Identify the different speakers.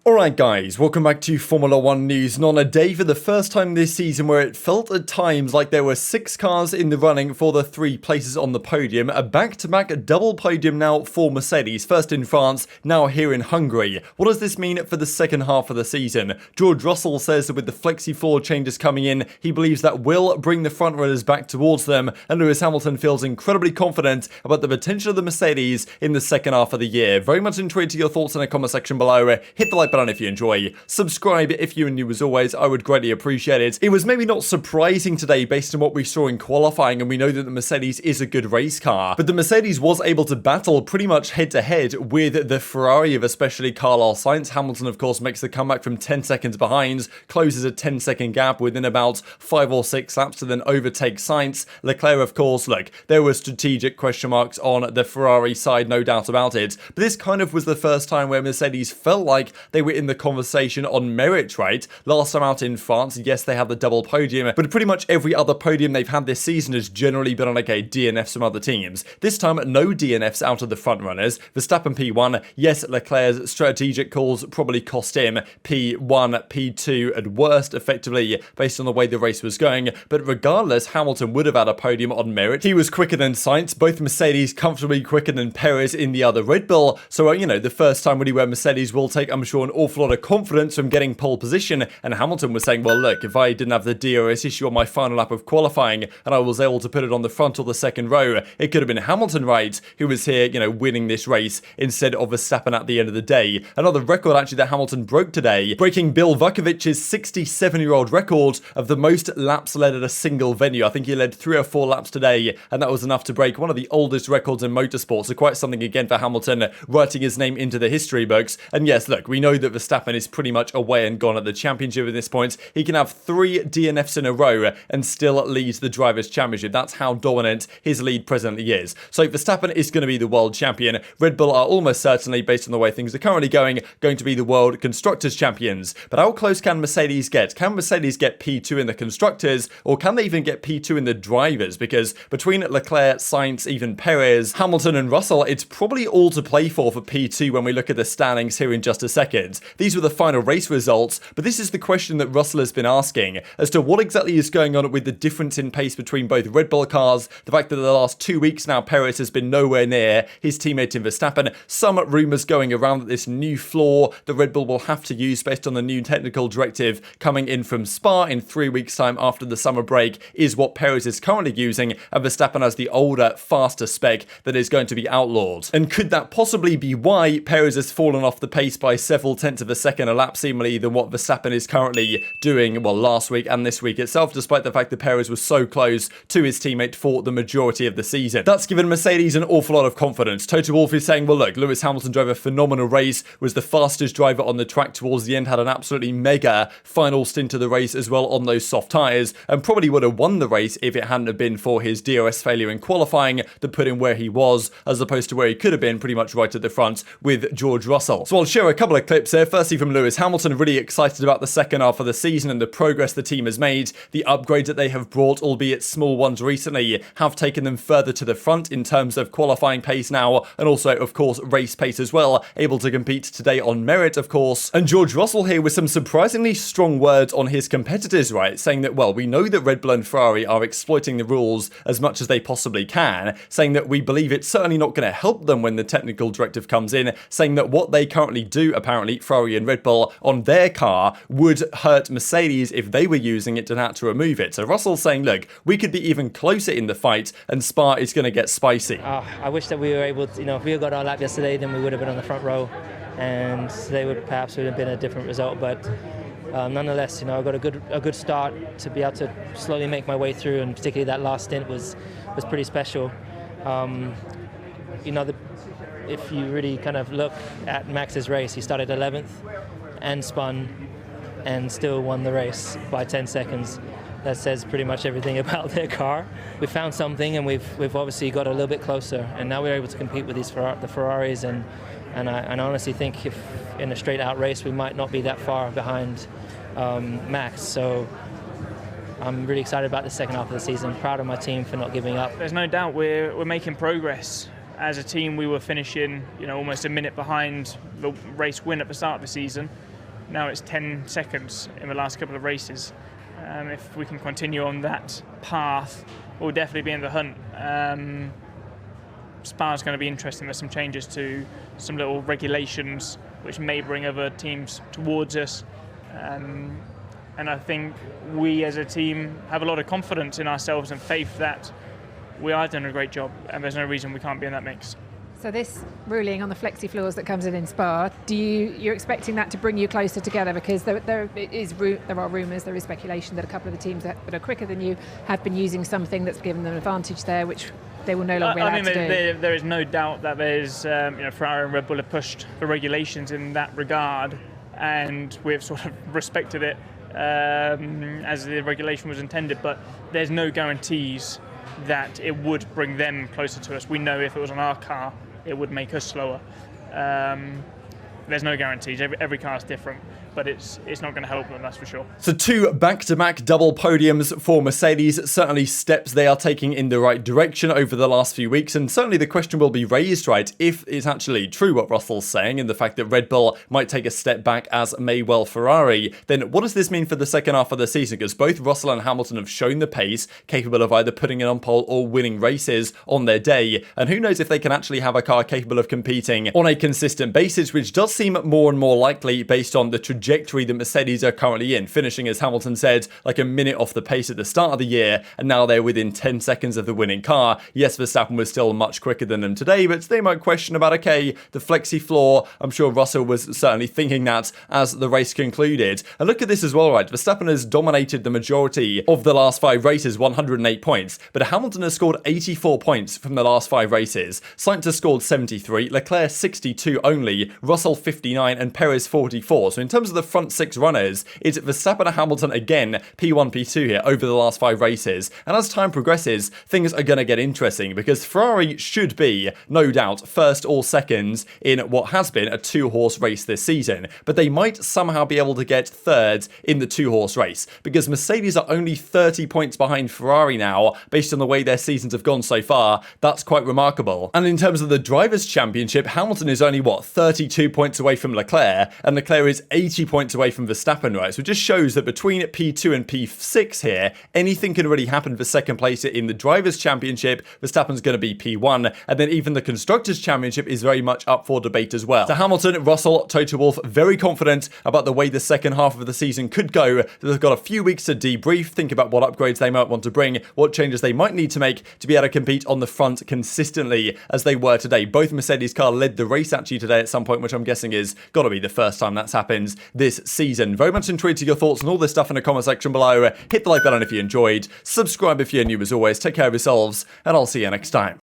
Speaker 1: Alright guys, welcome back to Formula 1 news, and on a day for the first time this season where it felt at times like there were 6 cars in the running for the 3 places on the podium, a back-to-back double podium now for Mercedes, first in France, now here in Hungary. What does this mean for the second half of the season? George Russell says that with the flexi floor changes coming in, he believes that will bring the front runners back towards them, and Lewis Hamilton feels incredibly confident about the potential of the Mercedes in the second half of the year. Very much intrigued to your thoughts in the comment section below. Hit the like button if you enjoy, subscribe if you're new as always, I would greatly appreciate it. It was maybe not surprising today based on what we saw in qualifying, and we know that the Mercedes is a good race car, but the Mercedes was able to battle pretty much head to head with the Ferrari of especially Sainz. Hamilton of course makes the comeback from 10 seconds behind, closes a 10-second gap within about 5 or 6 laps to then overtake Sainz. Leclerc of course, look, there were strategic question marks on the Ferrari side, no doubt about it, but this kind of was the first time where Mercedes felt like they were in the conversation on merit, right? Last time out in France, yes, they had the double podium, but pretty much every other podium they've had this season has generally been on like a DNF from other teams. This time, no DNFs out of the front runners. Verstappen P1, yes, Leclerc's strategic calls probably cost him P1, P2 at worst, effectively, based on the way the race was going, but regardless, Hamilton would have had a podium on merit. He was quicker than Sainz, both Mercedes comfortably quicker than Perez in the other Red Bull, so, you know, the first time really where Mercedes will take, I'm sure, an awful lot of confidence from getting pole position, and Hamilton was saying, well look, if I didn't have the DRS issue on my final lap of qualifying and I was able to put it on the front or the second row, it could have been Hamilton, right, who was here, you know, winning this race instead of Verstappen at the end of the day. Another record actually that Hamilton broke today, breaking Bill Vukovic's 67-year-old record of the most laps led at a single venue. I think he led 3 or 4 laps today, and that was enough to break one of the oldest records in motorsport, so quite something again for Hamilton, writing his name into the history books. And yes, look, we know that Verstappen is pretty much away and gone at the championship at this point. He can have 3 DNFs in a row and still lead the Drivers' Championship. That's how dominant his lead presently is. So Verstappen is going to be the world champion. Red Bull are almost certainly, based on the way things are currently going to be the world constructors champions. But how close can Mercedes get? Can Mercedes get P2 in the constructors, or can they even get P2 in the drivers? Because between Leclerc, Sainz, even Perez, Hamilton and Russell, it's probably all to play for P2 when we look at the standings here in just a second. These were the final race results, but this is the question that Russell has been asking as to what exactly is going on with the difference in pace between both Red Bull cars, the fact that the last 2 weeks now Perez has been nowhere near his teammate in Verstappen, some rumours going around that this new floor the Red Bull will have to use based on the new technical directive coming in from Spa in 3 weeks time after the summer break is what Perez is currently using, and Verstappen has the older, faster spec that is going to be outlawed. And could that possibly be why Perez has fallen off the pace by several tenths of a second a lap seemingly than what Verstappen is currently doing, well, last week and this week itself, despite the fact that Perez was so close to his teammate for the majority of the season. That's given Mercedes an awful lot of confidence. Toto Wolff is saying, well look, Lewis Hamilton drove a phenomenal race, was the fastest driver on the track towards the end, had an absolutely mega final stint of the race as well on those soft tyres, and probably would have won the race if it hadn't have been for his DRS failure in qualifying that put him where he was, as opposed to where he could have been pretty much right at the front with George Russell. So I'll share a couple of clips here. Firstly from Lewis Hamilton, really excited about the second half of the season and the progress the team has made. The upgrades that they have brought, albeit small ones recently, have taken them further to the front in terms of qualifying pace now, and also of course race pace as well, able to compete today on merit of course. And George Russell here with some surprisingly strong words on his competitors, right, saying that, well, we know that Red Bull and Ferrari are exploiting the rules as much as they possibly can, saying that we believe it's certainly not going to help them when the technical directive comes in, saying that what they currently do, apparently Ferrari and Red Bull, on their car would hurt Mercedes if they were using it and had to remove it. So Russell's saying, look, we could be even closer in the fight and Spa is going to get spicy.
Speaker 2: I wish that we were able to, if we had got our lap yesterday, then we would have been on the front row and today would have been a different result, but nonetheless, I got a good start to be able to slowly make my way through, and particularly that last stint was pretty special. If you really kind of look at Max's race, he started 11th and spun and still won the race by 10 seconds. That says pretty much everything about their car. We found something, and we've obviously got a little bit closer, and now we're able to compete with the Ferraris, and I honestly think if in a straight out race we might not be that far behind Max. So I'm really excited about the second half of the season. Proud of my team for not giving up.
Speaker 3: There's no doubt we're making progress. As a team, we were finishing, almost a minute behind the race win at the start of the season. now it's 10 seconds in the last couple of races. If we can continue on that path, we'll definitely be in the hunt. Spa's going to be interesting. There's some changes to some little regulations which may bring other teams towards us. And I think we as a team have a lot of confidence in ourselves and faith that we are doing a great job, and there's no reason we can't be in that mix.
Speaker 4: So this ruling on the flexi floors that comes in Spa, you're expecting that to bring you closer together? Because there are rumours, there is speculation that a couple of the teams that are quicker than you have been using something that's given them an advantage there, which they will no longer be allowed to do.
Speaker 3: There is no doubt that there's, Ferrari and Red Bull have pushed the regulations in that regard, and we've sort of respected it as the regulation was intended. But there's no guarantees that it would bring them closer to us. We know if it was on our car, it would make us slower. There's no guarantees. Every car is different, but it's not going to help them, that's for sure.
Speaker 1: So 2 back-to-back double podiums for Mercedes, certainly steps they are taking in the right direction over the last few weeks, and certainly the question will be raised, right, if it's actually true what Russell's saying and the fact that Red Bull might take a step back as may well Ferrari, then what does this mean for the second half of the season? Because both Russell and Hamilton have shown the pace, capable of either putting it on pole or winning races on their day, and who knows if they can actually have a car capable of competing on a consistent basis, which does seem more and more likely based on the trajectory that Mercedes are currently in, finishing, as Hamilton said, like a minute off the pace at the start of the year, and now they're within 10 seconds of the winning car. Yes, Verstappen was still much quicker than them today, but they might question about, okay, the flexi floor. I'm sure Russell was certainly thinking that as the race concluded. And look at this as well, right? Verstappen has dominated the majority of the last 5 races, 108 points, but Hamilton has scored 84 points from the last 5 races. Sainz has scored 73, Leclerc 62 only, Russell 59, and Perez 44. So in terms of the front 6 runners, it's Verstappen and Hamilton again, P1, P2 here over the last 5 races. And as time progresses, things are going to get interesting because Ferrari should be, no doubt, first or second in what has been a 2-horse race this season. But they might somehow be able to get third in the 2-horse race because Mercedes are only 30 points behind Ferrari now based on the way their seasons have gone so far. That's quite remarkable. And in terms of the Drivers' Championship, Hamilton is only, 32 points away from Leclerc, and Leclerc is 80 points away from Verstappen, right? So it just shows that between P2 and P6 here, anything can really happen for second place in the Drivers' Championship. Verstappen's going to be P1, and then even the Constructors' Championship is very much up for debate as well. So Hamilton, Russell, Toto Wolff, very confident about the way the second half of the season could go. They've got a few weeks to debrief, think about what upgrades they might want to bring, what changes they might need to make to be able to compete on the front consistently as they were today. Both Mercedes car led the race actually today at some point, which I'm guessing is got to be the first time that's happened this season. Very much intrigued to your thoughts on all this stuff in the comment section below. Hit the like button if you enjoyed. Subscribe if you're new as always. Take care of yourselves, and I'll see you next time.